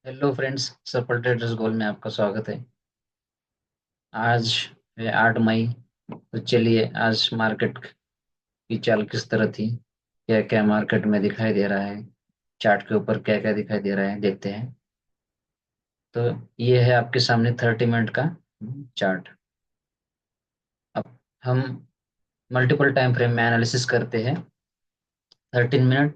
Hello friends, सफल traders गोल में आपका स्वागत है। आज है 8 मई। तो चलिए आज मार्केट की चाल किस तरह थी, क्या क्या मार्केट में दिखाई दे रहा है, चार्ट के ऊपर क्या क्या दिखाई दे रहा है देखते हैं। तो ये है आपके सामने 30 मिनट का चार्ट। अब हम मल्टीपल टाइम फ्रेम में एनालिसिस करते हैं। 13 मिनट,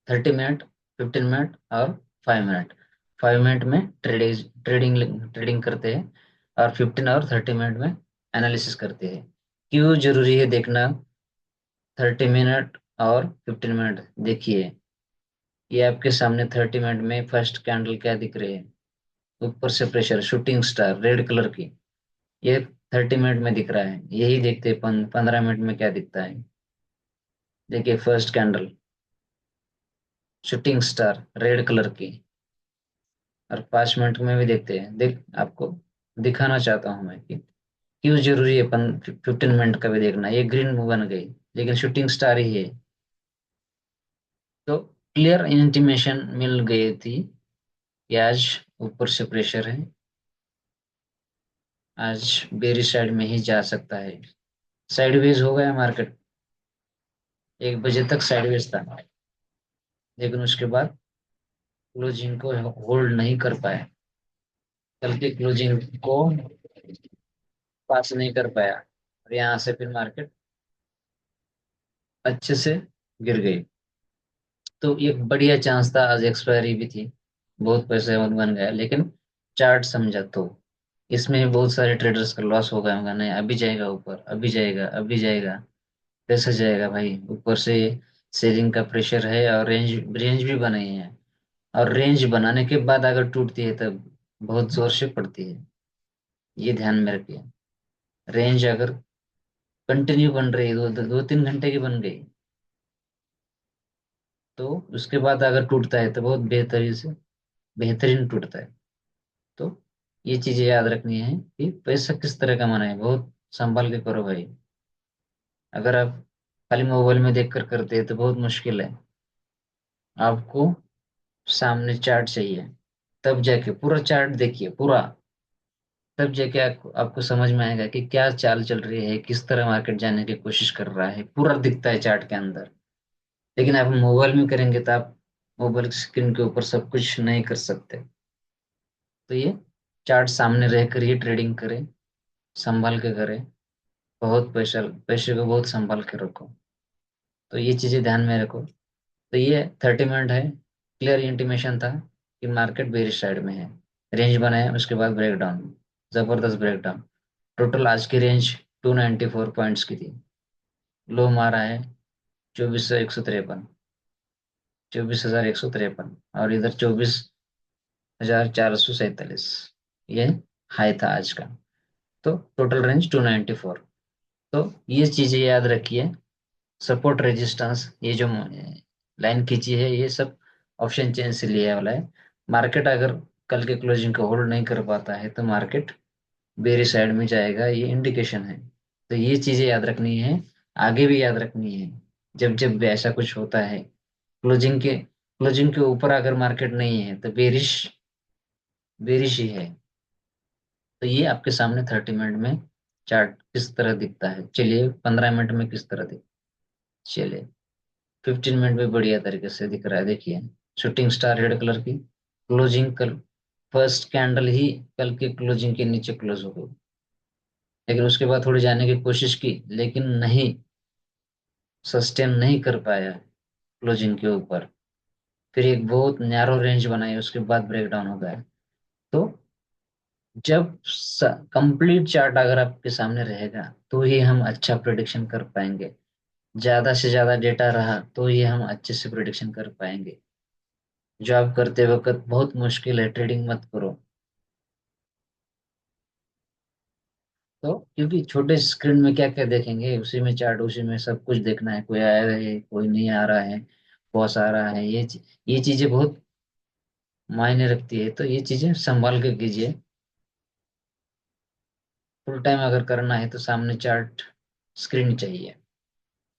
30 मिनट, 15 मिनट और 5 मिनट। 5 मिनट में ट्रेडिंग ट्रेडिंग ट्रेडिंग करते हैं और 15 और 30 मिनट में एनालिसिस करते हैं। क्यों जरूरी है देखना 30 मिनट और 15 मिनट? देखिए, ये आपके सामने 30 मिनट में फर्स्ट कैंडल क्या दिख रही है? ऊपर से pressure shooting star red colour की, ये 30 मिनट में दिख रहा है। यही देखते हैं 15 मिनट में क्या दिखता है। देखिए first candle shooting star red colour की, और 5 मिनट में भी देखते हैं। देख आपको दिखाना चाहता हूँ मैं कि क्यों जरूरी है 15 मिनट का भी देखना। ये ग्रीन बन गई लेकिन शूटिंग स्टार ही है। तो क्लियर इंटीमेशन मिल गई थी कि आज ऊपर से प्रेशर है, आज बेरी साइड में ही जा सकता है। साइडवेज हो गया मार्केट, 1 बजे तक साइडवेज था, लेकिन उसके बाद क्लोजिंग को होल्ड नहीं कर पाया। कल के क्लोजिंग को पास नहीं कर पाया और यहाँ से फिर मार्केट अच्छे से गिर गई। तो एक बढ़िया चांस था, आज एक्सपायरी भी थी, बहुत पैसे बन गया। लेकिन चार्ट समझा तो इसमें भी बहुत सारे ट्रेडर्स का लॉस हो गया होगा। नहीं अभी जाएगा ऊपर, अभी जाएगा, अभी जाएगा। कैसे जाएगा भाई? ऊपर से सेलिंग का प्रेशर है और रेंज रेंज भी बनाई है। और रेंज बनाने के बाद अगर टूटती है तब बहुत जोर से पड़ती है। ये ध्यान में रखिए। रेंज अगर कंटिन्यू बन रही है, 2-3 घंटे की बन गई, तो उसके बाद अगर टूटता है तो बहुत बेहतरीन से बेहतरीन टूटता है। तो ये चीजें याद रखनी है कि पैसा किस तरह कमाना है, बहुत संभाल के करो भाई। अगर आप खाली मोबाइल में देख कर करते हैं तो बहुत मुश्किल है। आपको सामने चार्ट चाहिए, तब जाके पूरा चार्ट देखिए पूरा, तब जाके आपको समझ में आएगा कि क्या चाल चल रही है, किस तरह मार्केट जाने की कोशिश कर रहा है। पूरा दिखता है चार्ट के अंदर। लेकिन आप मोबाइल में करेंगे तो आप मोबाइल स्क्रीन के ऊपर सब कुछ नहीं कर सकते। तो ये चार्ट सामने रहकर ही ट्रेडिंग करें, संभाल के करें। बहुत पैसा, पैसे को बहुत संभाल के रखो। तो ये चीजें ध्यान में रखो। तो ये 30 मिनट है, क्लियर इंटीमेशन था कि मार्केट बेरिश साइड में है। रेंज बनाए, उसके बाद ब्रेकडाउन, जबरदस्त ब्रेकडाउन। टोटल आज की रेंज 294 पॉइंट्स की थी। लो मारा है 24,153, 24,153, और इधर 24,447। ये हाई था आज का। तो टोटल रेंज 294। तो ये चीजें याद रखिए। सपोर्ट रेजिस्टेंस, ये जो लाइन खींची है, ये सब ऑप्शन चेन से लिया वाला है। मार्केट अगर कल के क्लोजिंग को होल्ड नहीं कर पाता है तो मार्केट बेरी साइड में जाएगा, ये इंडिकेशन है। तो ये चीजें याद रखनी है, आगे भी याद रखनी है। जब जब भी ऐसा कुछ होता है, क्लोजिंग के ऊपर अगर मार्केट नहीं है तो बेरिश बेरिश ही है। तो ये आपके सामने 30 मिनट में चार्ट किस तरह दिखता है। चलिए 15 मिनट में किस तरह दिख, चलिए 15 मिनट में बढ़िया तरीके से दिख रहा है। देखिए शूटिंग स्टार रेड कलर की, क्लोजिंग कल फर्स्ट कैंडल ही कल के क्लोजिंग के नीचे क्लोज हो गई। लेकिन उसके बाद थोड़ी जाने की कोशिश की, लेकिन नहीं, सस्टेन नहीं कर पाया क्लोजिंग के ऊपर। फिर एक बहुत नैरो रेंज बनाई, उसके बाद ब्रेकडाउन हो गया। तो जब कंप्लीट चार्ट अगर आपके सामने रहेगा तो ही हम अच्छा प्रिडिक्शन कर पाएंगे। ज्यादा से ज्यादा डेटा रहा तो ही हम अच्छे से प्रिडिक्शन कर पाएंगे। जॉब करते वक्त बहुत मुश्किल है, ट्रेडिंग मत करो। तो क्योंकि छोटे स्क्रीन में क्या क्या देखेंगे, उसी में चार्ट, उसी में सब कुछ देखना है। कोई आ रहा है, कोई नहीं आ रहा है, बॉस आ रहा है, ये चीजें बहुत मायने रखती है। तो ये चीजें संभाल के कीजिए। फुल टाइम अगर करना है तो सामने चार्ट स्क्रीन चाहिए,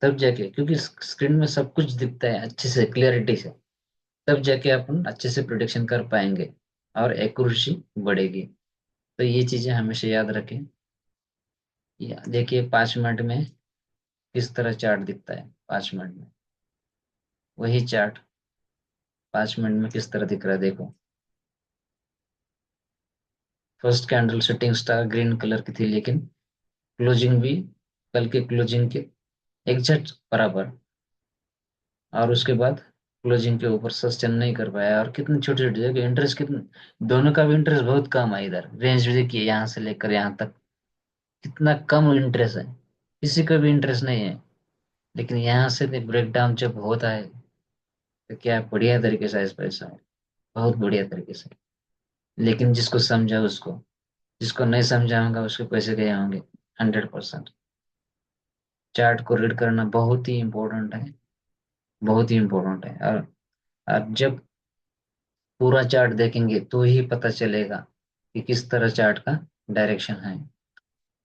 तब जाके, क्योंकि स्क्रीन में सब कुछ दिखता है अच्छे से क्लियरिटी से, तब जाके अपन अच्छे से प्रोडिक्शन कर पाएंगे। और एक्यूरेसी बढ़ेगी। तो ये चीजें हमेशा याद रखें। ये देखिए 5 मिनट में किस तरह चार्ट दिखता है, 5 मिनट में वही चार्ट 5 मिनट में किस तरह दिख रहा है, देखो। First candle setting star green colour की थी, लेकिन क्लोजिंग भी कल के क्लोजिंग के एग्जैक्ट बराबर, और उसके बाद क्लोजिंग के ऊपर सस्टेन नहीं कर पाया। और कितनी छोटी छोटी जगह इंटरेस्ट, कितनी दोनों का भी इंटरेस्ट बहुत कम है। इधर रेंज भी देखिए, यहाँ से लेकर यहाँ तक कितना कम इंटरेस्ट है, किसी का भी इंटरेस्ट नहीं है। लेकिन यहाँ से ब्रेक डाउन जब होता है तो क्या बढ़िया तरीके से इस पैसा है, बहुत बढ़िया तरीके से। लेकिन जिसको समझा उसको, जिसको नहीं समझा होगा उसके पैसे गए होंगे 100%। चार्ट को रीड करना बहुत ही इम्पोर्टेंट है, बहुत ही इम्पोर्टेंट है। और जब पूरा चार्ट देखेंगे तो ही पता चलेगा कि किस तरह चार्ट का डायरेक्शन है।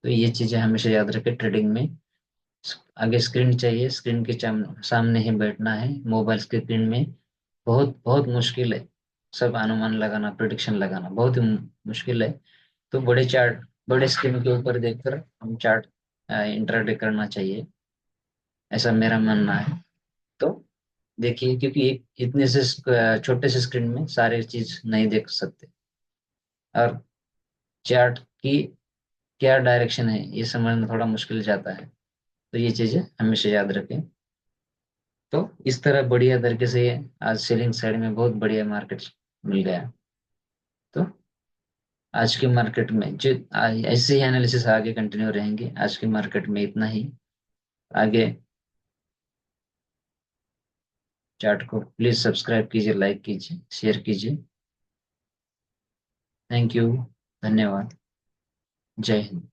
तो ये चीजें हमेशा याद रखें ट्रेडिंग में। आगे स्क्रीन चाहिए, स्क्रीन के सामने ही बैठना है। मोबाइल स्क्रीन में बहुत बहुत मुश्किल है सब अनुमान लगाना, प्रिडिक्शन लगाना बहुत ही मुश्किल है। तो बड़े चार्ट, बड़े स्क्रीन के ऊपर देखकर हम चार्ट इंटरडे करना चाहिए, ऐसा मेरा मानना है। तो देखिए, क्योंकि एक इतने से छोटे से स्क्रीन में सारे चीज नहीं देख सकते, और चार्ट की क्या डायरेक्शन है ये समझना थोड़ा मुश्किल जाता है। तो ये चीजें हमेशा याद रखें। तो इस तरह बढ़िया तरीके से आज सेलिंग साइड में बहुत बढ़िया मार्केट मिल गया। तो आज के मार्केट में जो ऐसे ही एनालिसिस आगे कंटिन्यू रहेंगे। आज के मार्केट में इतना ही। आगे चार्ट को प्लीज सब्सक्राइब कीजिए, लाइक कीजिए, शेयर कीजिए। Thank you. धन्यवाद। जय हिंद।